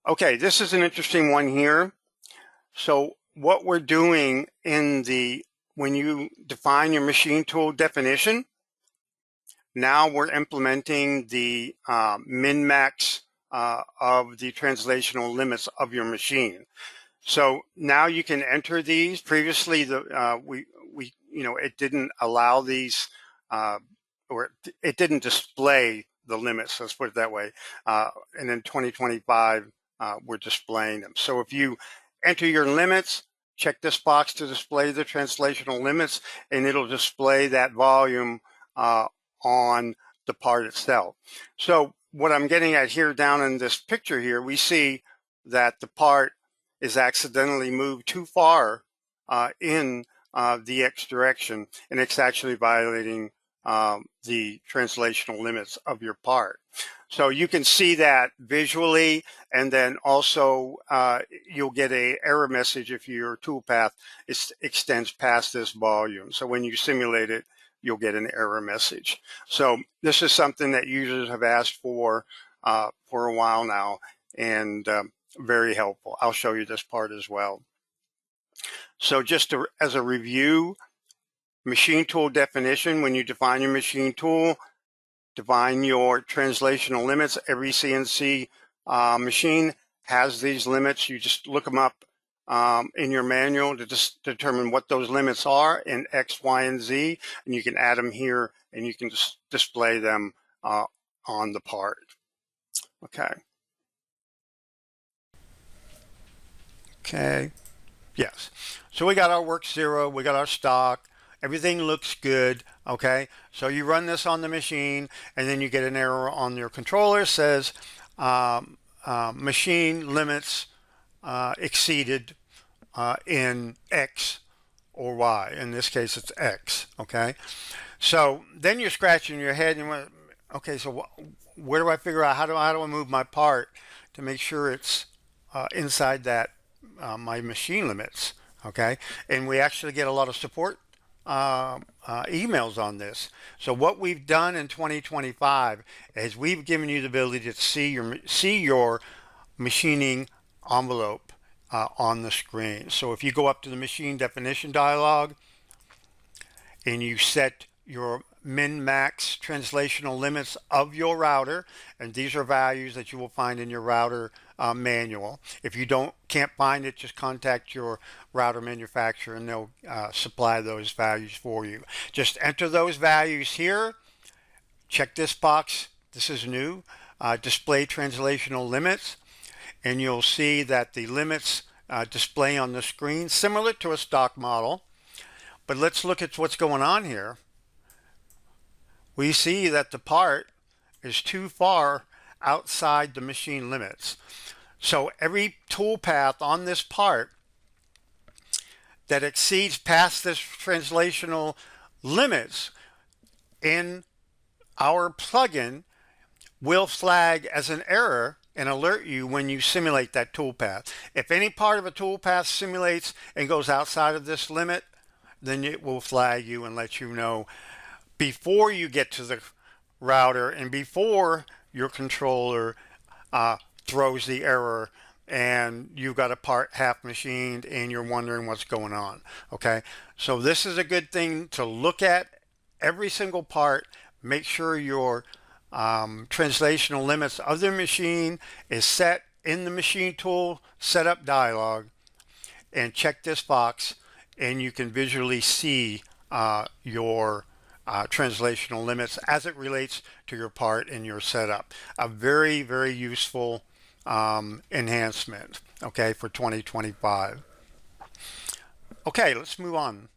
Okay, this is an interesting one here. So what we're doing when you define your machine tool definition, now we're implementing the min-max of the translational limits of your machine. So now you can enter these. Previously, it didn't allow these, or it didn't display the limits. Let's put it that way. And in 2025, we're displaying them. So if you enter your limits, check this box to display the translational limits, and it'll display that volume on the part itself. So what I'm getting at here down in this picture here, we see that the part is accidentally moved too far in the X direction, and it's actually violating the translational limits of your part. So you can see that visually, and then also you'll get an error message if your toolpath extends past this volume. So when you simulate it, you'll get an error message. So this is something that users have asked for a while now, and very helpful. I'll show you this part as well. So just as a review, machine tool definition, when you define your machine tool, define your translational limits. Every CNC machine has these limits. You just look them up in your manual to just determine what those limits are in X, Y, and Z, and you can add them here and you can just display them on the part. Okay. Okay. Yes. So we got our work zero, we got our stock. Everything looks good, okay? So you run this on the machine, and then you get an error on your controller. It says machine limits exceeded in X or Y. In this case, it's X, okay? So then you're scratching your head, and you went, okay, so where do I figure out, how do I move my part to make sure it's inside that my machine limits, okay? And we actually get a lot of support emails on this. So what we've done in 2025 is we've given you the ability to see your machining envelope on the screen. So if you go up to the machine definition dialog and you set your min-max translational limits of your router, and these are values that you will find in your router manual. If you can't find it, just contact your router manufacturer and they'll supply those values for you. Just enter those values here. Check this box. This is new. Display translational limits, and you'll see that the limits display on the screen, similar to a stock model. But let's look at what's going on here. We see that the part is too far outside the machine limits. So every toolpath on this part that exceeds past this translational limits in our plugin will flag as an error and alert you when you simulate that toolpath. If any part of a toolpath simulates and goes outside of this limit, then it will flag you and let you know before you get to the router and before your controller throws the error and you've got a part half machined and you're wondering what's going on. Okay, so this is a good thing to look at every single part. Make sure your translational limits of the machine is set in the machine tool setup dialog, and check this box and you can visually see your translational limits as it relates to your part and your setup. A very, very useful enhancement, okay, for 2025. Okay, let's move on.